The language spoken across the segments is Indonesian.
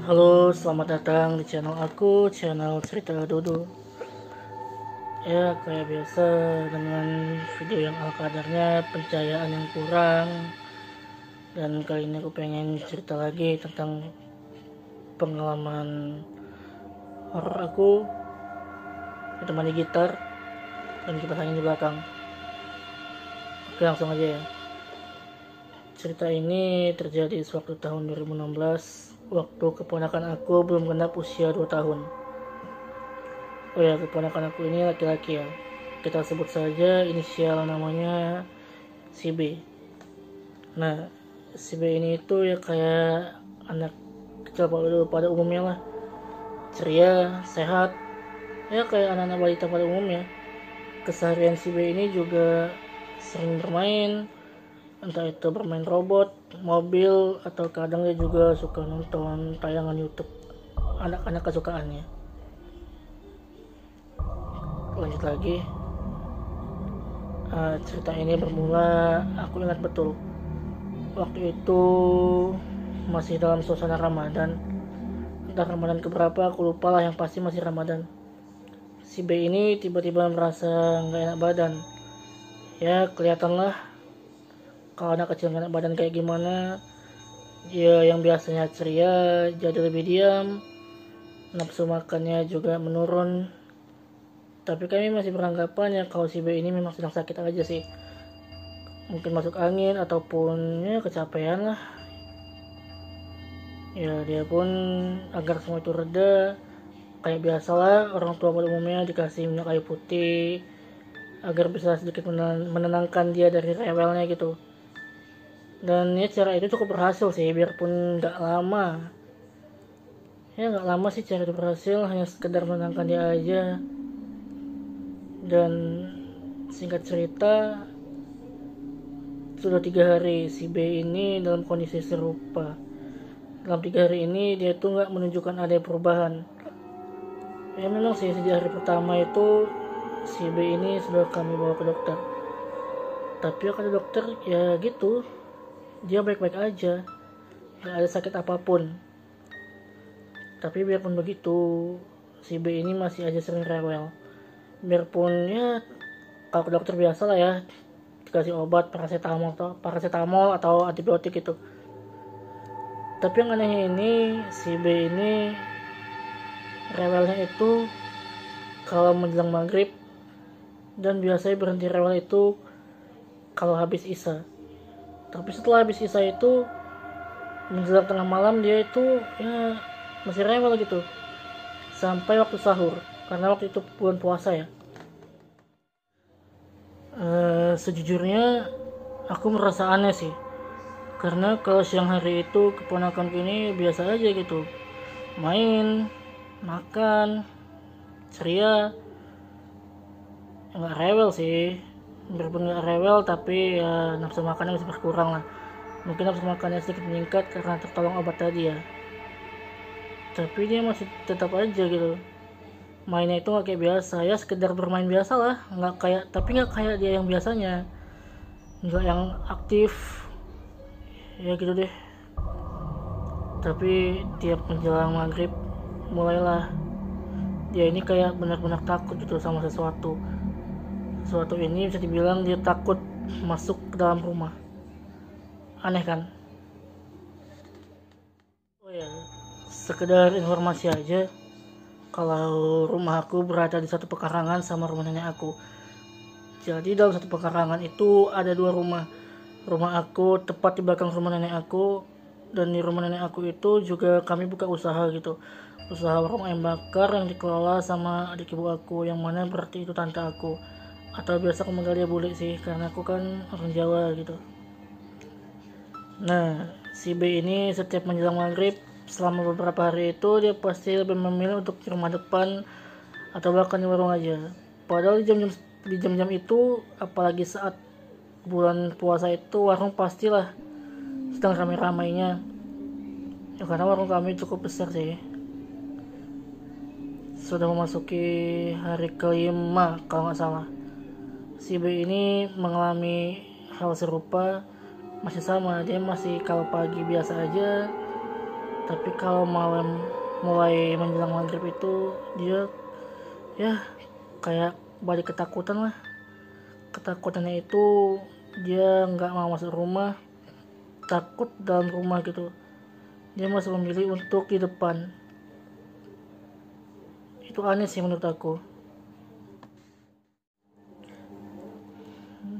Halo, selamat datang di channel aku, channel Cerita Dodo. Ya, kayak biasa dengan video yang ala kadarnya, pencahayaan yang kurang. Dan kali ini aku pengen cerita lagi tentang pengalaman horor aku ditemani gitar dan kipas angin di belakang. Oke, langsung aja ya. Cerita ini terjadi sewaktu tahun 2016, waktu keponakan aku belum genap usia 2 tahun. Oh ya, keponakan aku ini laki-laki ya. Kita sebut saja inisial namanya si B. Nah, si B ini itu ya kayak anak kecil pada umumnya lah. Ceria, sehat. Ya kayak anak-anak balita pada umumnya. Keseharian si B ini juga sering bermain. Entah itu bermain robot, mobil, atau kadang dia juga suka nonton tayangan YouTube anak-anak kesukaannya. Lanjut lagi. Cerita ini bermula, aku ingat betul, waktu itu masih dalam suasana Ramadan. Entah Ramadan keberapa, aku lupa lah, yang pasti masih Ramadan. Si B ini tiba-tiba merasa nggak enak badan. Ya kelihatan lah kalau anak kecil nggak enak badan kayak gimana. Dia yang biasanya ceria jadi lebih diam, nafsu makannya juga menurun. Tapi kami masih beranggapan ya kalau si B ini memang sedang sakit aja sih. Mungkin masuk angin ataupun ya kecapean lah. Ya dia pun agar semua itu reda, kayak biasalah orang tua pada umumnya dikasih minyak kayu putih agar bisa sedikit menenangkan dia dari rewelnya gitu. Dan ya cara itu cukup berhasil sih, biarpun nggak lama. Ya nggak lama sih cara itu berhasil, hanya sekedar menenangkan dia aja. Dan singkat cerita, sudah 3 hari si B ini dalam kondisi serupa. Dalam 3 hari ini dia tuh nggak menunjukkan ada perubahan. Ya memang sih sejak hari pertama itu si B ini sudah kami bawa ke dokter. Tapi kata dokter ya gitu, dia baik-baik aja, nggak ada sakit apapun. Tapi biarpun begitu, si B ini masih aja sering rewel. Biarpun ya kalau ke dokter biasa lah ya, dikasih obat paracetamol atau antibiotik itu. Tapi yang anehnya ini, si B ini rewelnya itu kalau menjelang maghrib, dan biasanya berhenti rewel itu kalau habis isya. Tapi setelah habis isya itu menjelang tengah malam dia itu ya masih rewel gitu sampai waktu sahur, karena waktu itu bulan puasa ya. Sejujurnya aku merasa aneh sih, karena kalau siang hari itu keponakanku ini biasa aja gitu, main, makan, ceria, nggak rewel sih. Biarpun nggak rewel tapi ya nafsu makannya masih berkurang lah. Mungkin nafsu makannya sedikit meningkat karena tertolong obat tadi ya. Tapi dia masih tetap aja gitu, mainnya itu nggak kayak biasa, ya sekedar bermain biasa lah, nggak kayak dia yang biasanya, nggak yang aktif ya gitu deh. Tapi tiap menjelang maghrib mulailah dia ini kayak benar-benar takut gitu sama sesuatu ini, bisa dibilang dia takut masuk ke dalam rumah. Aneh kan? Oh ya, sekedar informasi aja, kalau rumah aku berada di satu pekarangan sama rumah nenek aku. Jadi dalam satu pekarangan itu ada 2 rumah. Rumah aku tepat di belakang rumah nenek aku, dan di rumah nenek aku itu juga kami buka usaha gitu. Usaha warung ayam bakar yang dikelola sama adik ibu aku, yang mana berarti itu tante aku. Atau biasa aku manggil dia bule sih, karena aku kan orang Jawa gitu. Nah, si B ini setiap menjelang maghrib selama beberapa hari itu dia pasti lebih memilih untuk di rumah depan atau bahkan di warung aja. Padahal di jam-jam itu, apalagi saat bulan puasa itu, warung pastilah sedang ramai-ramainya. Ya karena warung kami cukup besar sih. Sudah memasuki hari kelima kalau nggak salah. Si B ini mengalami hal serupa, masih sama, dia masih kalau pagi biasa aja, Tapi kalau malam mulai menjelang maghrib itu dia ya kayak balik ketakutan lah. Ketakutannya itu dia nggak mau masuk rumah, takut dalam rumah gitu. Dia masih memilih untuk di depan. Itu aneh sih menurut aku.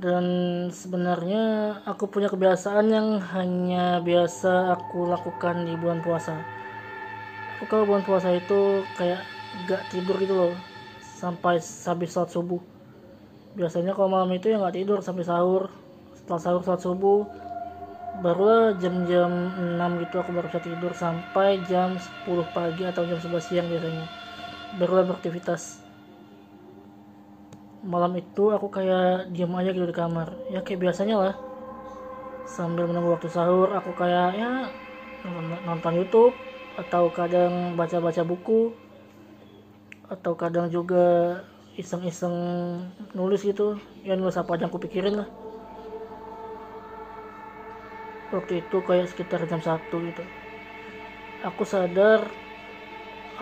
Dan sebenarnya aku punya kebiasaan yang hanya biasa aku lakukan di bulan puasa. Aku kalau bulan puasa itu kayak gak tidur gitu loh sampai habis sholat subuh. Biasanya kalau malam itu ya gak tidur sampai sahur. Setelah sahur sholat subuh barulah jam-jam 6 gitu aku baru bisa tidur sampai jam 10 pagi atau jam 11 siang biasanya. Barulah beraktivitas. Malam itu aku kayak diam aja gitu di kamar, ya kayak biasanya lah, sambil menunggu waktu sahur aku kayak ya nonton YouTube atau kadang baca-baca buku atau kadang juga iseng-iseng nulis gitu, ya nulis apa aja aku pikirin lah. Waktu itu kayak sekitar jam 1 gitu aku sadar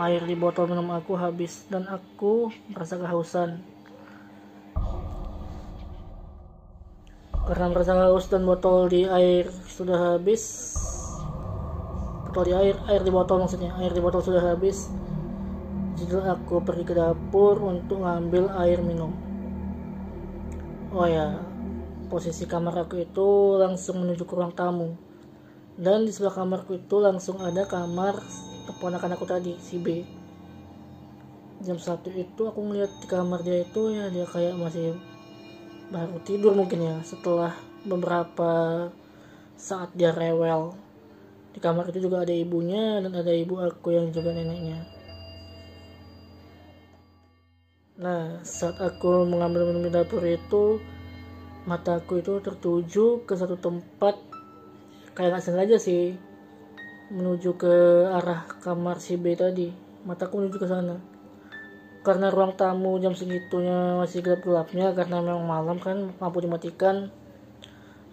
air di botol minum aku habis dan aku merasa kehausan. Karena merasa haus dan botol di air sudah habis, botol di air di botol maksudnya, air di botol sudah habis. Jadi aku pergi ke dapur untuk ngambil air minum. Oh ya, posisi kamar aku itu langsung menuju ke ruang tamu. Dan di sebelah kamarku itu langsung ada kamar keponakan aku tadi, si B. Jam 1 itu aku ngeliat di kamar dia itu ya dia kayak masih baru tidur mungkin ya, setelah beberapa saat dia rewel. Di kamar itu juga ada ibunya dan ada ibu aku yang juga neneknya. Nah, saat aku mengambil minum di dapur itu, mataku itu tertuju ke satu tempat, kayak gak sengaja sih, menuju ke arah kamar si B tadi. Mataku menuju ke sana. Karena ruang tamu jam segitunya masih gelap-gelapnya karena memang malam kan, lampu dimatikan.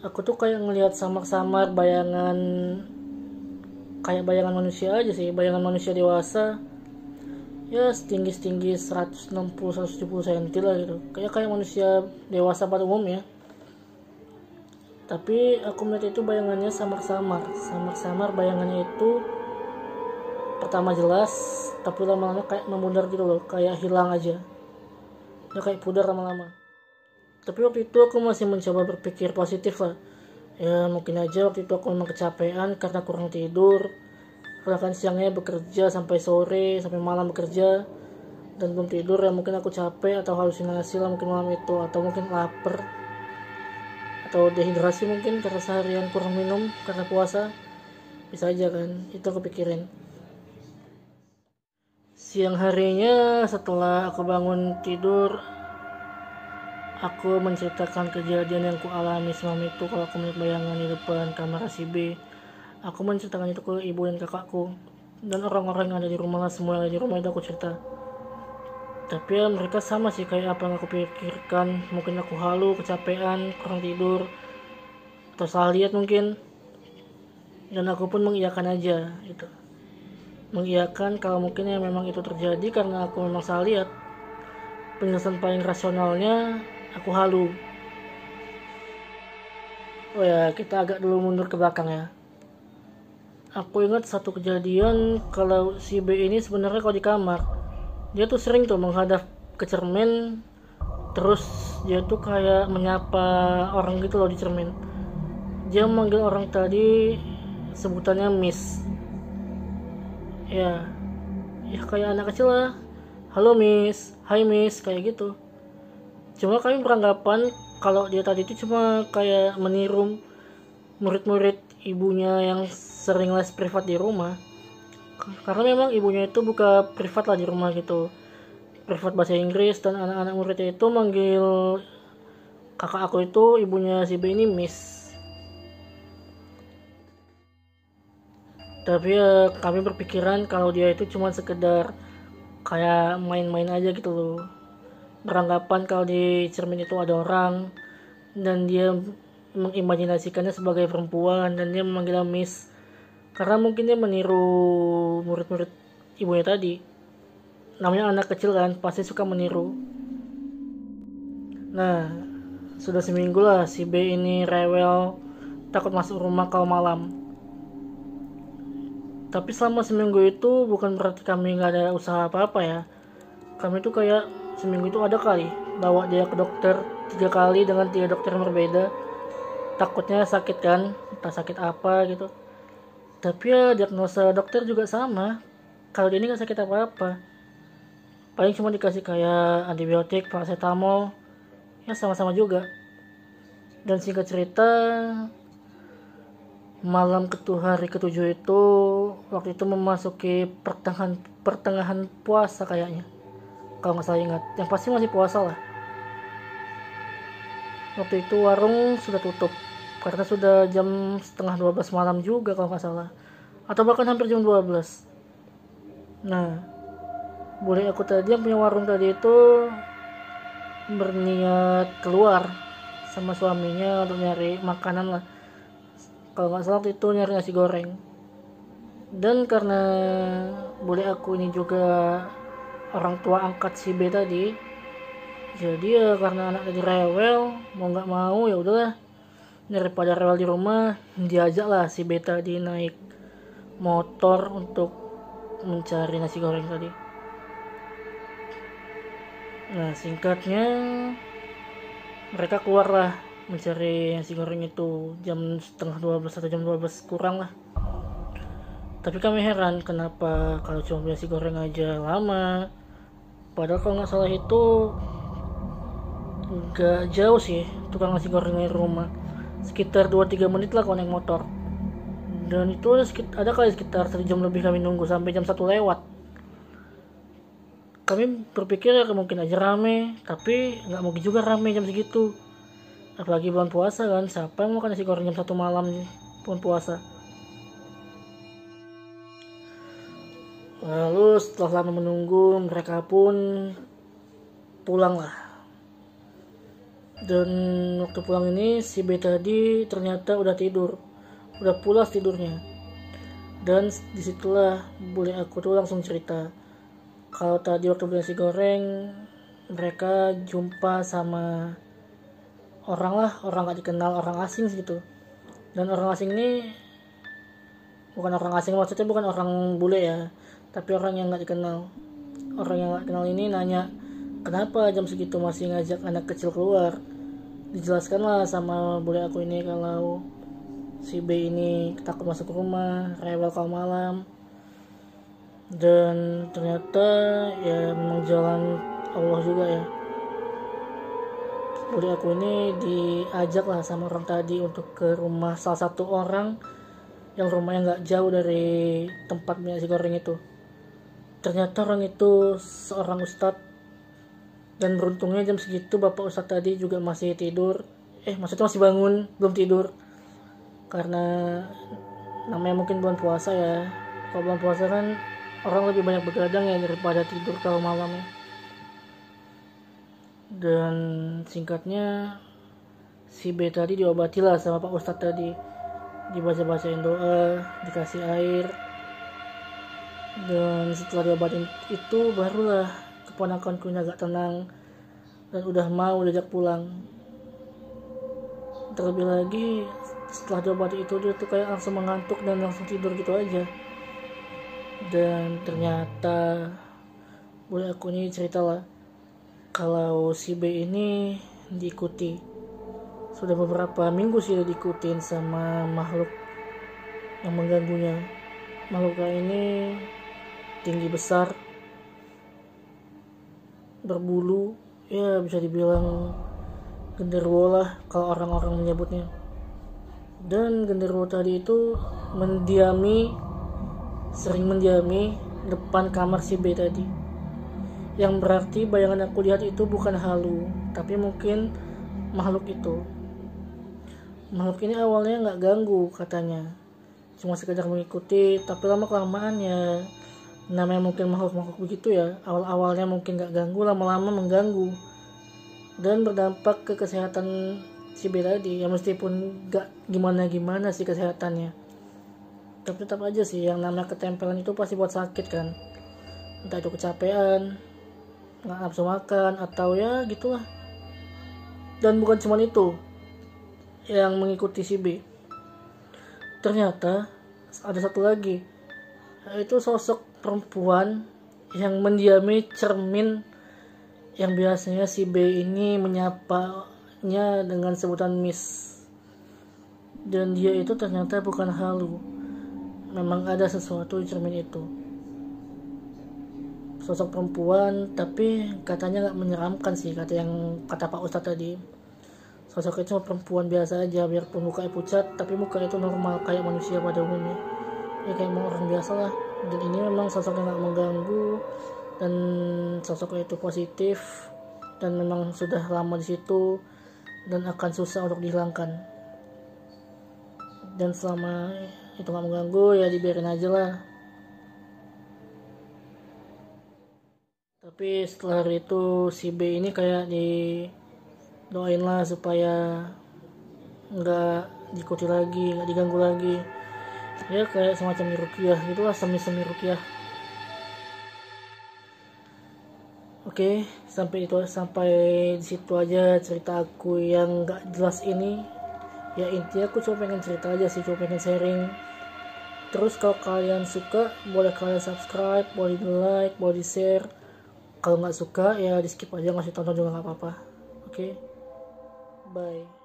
Aku tuh kayak ngelihat samar-samar bayangan, kayak bayangan manusia aja sih, bayangan manusia dewasa. Ya setinggi 160-170 cm lah gitu. Kayak manusia dewasa pada umumnya. Tapi aku melihat itu bayangannya samar-samar bayangannya itu pertama jelas, tapi lama-lama kayak memudar gitu loh, kayak hilang aja, ya kayak pudar lama-lama. Tapi waktu itu aku masih mencoba berpikir positif lah, ya mungkin aja waktu itu aku memang kecapean karena kurang tidur, karena kan siangnya bekerja sampai sore sampai malam bekerja dan belum tidur, ya mungkin aku capek atau halusinasi lah mungkin malam itu, atau mungkin lapar atau dehidrasi mungkin karena seharian kurang minum karena puasa, bisa aja kan, itu aku pikirin. Siang harinya setelah aku bangun tidur, aku menceritakan kejadian yang ku alami semalam itu kalau aku melihat bayangan di depan kamar si B. Aku menceritakan itu ke ibu dan kakakku dan orang-orang yang ada di rumah lah, semua yang ada di rumah itu aku cerita. Tapi ya mereka sama sih kayak apa yang aku pikirkan, mungkin aku halu, kecapean, kurang tidur, atau salah lihat mungkin. Dan aku pun mengiyakan aja gitu. Mengiyakan kalau mungkin ya memang itu terjadi karena aku memang salah lihat. Penjelasan paling rasionalnya aku halu. Oh ya, kita agak dulu mundur ke belakang ya. Aku ingat satu kejadian kalau si B ini sebenarnya kalau di kamar dia tuh sering tuh menghadap ke cermin, terus dia tuh kayak menyapa orang gitu loh di cermin. Dia manggil orang tadi sebutannya Miss. Ya kayak anak kecil lah, halo Miss, hai Miss, kayak gitu. Cuma kami beranggapan kalau dia tadi itu cuma kayak meniru murid-murid ibunya yang sering les privat di rumah, karena memang ibunya itu buka privat lah di rumah gitu, privat bahasa Inggris, dan anak-anak muridnya itu manggil kakak aku itu ibunya si B ini Miss. Tapi ya kami berpikiran kalau dia itu cuma sekedar kayak main-main aja gitu loh, beranggapan kalau di cermin itu ada orang dan dia mengimajinasikannya sebagai perempuan dan dia memanggilnya Miss. karena mungkin dia meniru murid-murid ibunya tadi. Namanya anak kecil kan, pasti suka meniru. Nah, sudah seminggu lah si B ini rewel, takut masuk rumah kalau malam. Tapi selama seminggu itu bukan berarti kami nggak ada usaha apa-apa ya. Kami tuh kayak seminggu itu ada kali bawa dia ke dokter 3 kali dengan 3 dokter yang berbeda. Takutnya sakit kan, entah sakit apa gitu. Tapi ya diagnosa dokter juga sama, kalau dia ini nggak sakit apa-apa. Paling cuma dikasih kayak antibiotik, paracetamol, ya sama-sama juga. Dan singkat cerita, malam hari ke-7 itu, waktu itu memasuki pertengahan puasa kayaknya, kalau nggak salah ingat, yang pasti masih puasa lah. Waktu itu warung sudah tutup karena sudah jam setengah 12 malam juga kalau nggak salah, atau bahkan hampir jam 12. Nah, bule aku tadi yang punya warung tadi itu berniat keluar sama suaminya untuk nyari makanan lah. Kalau nggak salah waktu itu nyari nasi goreng. Dan karena bule aku ini juga orang tua angkat si B tadi, jadi ya karena anak tadi rewel, mau nggak mau ya udahlah, daripada rewel di rumah, diajak lah si B tadi naik motor untuk mencari nasi goreng tadi. Nah, singkatnya mereka keluar lah mencari nasi goreng itu jam setengah 12 atau jam 12 kurang lah. Tapi kami heran kenapa kalau cuma beli nasi goreng aja lama. Padahal kalau nggak salah itu nggak jauh sih tukang nasi goreng dari rumah, sekitar 2-3 menit lah kalau naik motor. Dan itu ada kali sekitar 1 jam lebih kami nunggu sampai jam 1 lewat. Kami berpikir ya mungkin aja rame, tapi nggak mungkin juga rame jam segitu. Apalagi bulan puasa kan, siapa yang mau makan nasi goreng jam 1 malam bulan puasa. Lalu setelah lama menunggu, mereka pun pulang lah. Dan waktu pulang ini si B tadi ternyata udah tidur, udah pulas tidurnya. Dan disitulah bule aku tuh langsung cerita kalau tadi waktu beli nasi goreng mereka jumpa sama orang gak dikenal, orang asing gitu. Dan orang asing ini bukan orang asing, maksudnya bukan orang bule ya, tapi orang yang gak dikenal. Orang yang gak kenal ini nanya kenapa jam segitu masih ngajak anak kecil keluar. Dijelaskan lah sama bule aku ini kalau si B ini takut masuk rumah, rewel kalau malam. Dan ternyata ya memang jalan Allah juga ya. Bule aku ini diajak lah sama orang tadi untuk ke rumah salah satu orang yang rumahnya gak jauh dari tempat nasi goreng itu. Ternyata orang itu seorang ustadz, dan beruntungnya jam segitu bapak ustadz tadi juga masih tidur, maksudnya masih bangun, belum tidur, karena namanya mungkin bulan puasa ya. Kalau bulan puasa kan orang lebih banyak begadang ya daripada tidur kalau malamnya. Dan singkatnya si B tadi diobati lah sama pak ustadz tadi, dibaca-bacain doa, dikasih air. Dan setelah diobatin itu barulah keponakanku agak tenang dan udah mau diajak pulang. Terlebih lagi setelah diobati itu dia tuh kayak langsung mengantuk dan langsung tidur gitu aja. Dan ternyata boleh aku ini cerita lah kalau si B ini diikuti sudah beberapa minggu sih diikutin sama makhluk yang mengganggunya. Makhluknya ini tinggi besar, berbulu, ya bisa dibilang genderuwo lah kalau orang-orang menyebutnya. Dan genderuwo tadi itu sering mendiami depan kamar si B tadi, yang berarti bayangan aku lihat itu bukan halu, tapi mungkin makhluk itu. Makhluk ini awalnya nggak ganggu katanya, cuma sekedar mengikuti, tapi lama kelamaan ya namanya mungkin makhluk begitu ya, awalnya mungkin nggak ganggu, lama-lama mengganggu dan berdampak ke kesehatan si B tadi ya, meskipun nggak gimana sih kesehatannya, Tapi tetap aja sih yang namanya ketempelan itu pasti buat sakit kan, entah itu kecapean, nggak nafsu makan, atau ya gitulah. Dan bukan cuma itu yang mengikuti si B, ternyata ada satu lagi, yaitu sosok perempuan yang mendiami cermin yang biasanya si B ini menyapanya dengan sebutan Miss. Dan dia itu ternyata bukan halu, memang ada sesuatu di cermin itu. Sosok perempuan, tapi katanya nggak menyeramkan sih, kata Pak Ustadz tadi. Sosoknya cuma perempuan biasa aja, biarpun mukanya pucat, tapi mukanya itu normal kayak manusia pada umumnya. Ya kayak orang biasa lah. Dan ini memang sosoknya nggak mengganggu, dan sosoknya itu positif, dan memang sudah lama di situ dan akan susah untuk dihilangkan. Dan selama itu nggak mengganggu ya dibiarin aja lah. Tapi setelah hari itu si B ini kayak doain lah supaya nggak diikuti lagi, nggak diganggu lagi. Ya kayak semacam ruqyah gitulah, semi ruqyah. Oke, sampai di situ aja cerita aku yang nggak jelas ini. Ya intinya aku cuma pengen cerita aja sih, cuma pengen sharing. Terus kalau kalian suka boleh kalian subscribe, boleh di like, boleh di share. Kalau nggak suka ya di skip aja, nggak usah tonton juga nggak apa-apa. Oke, bye.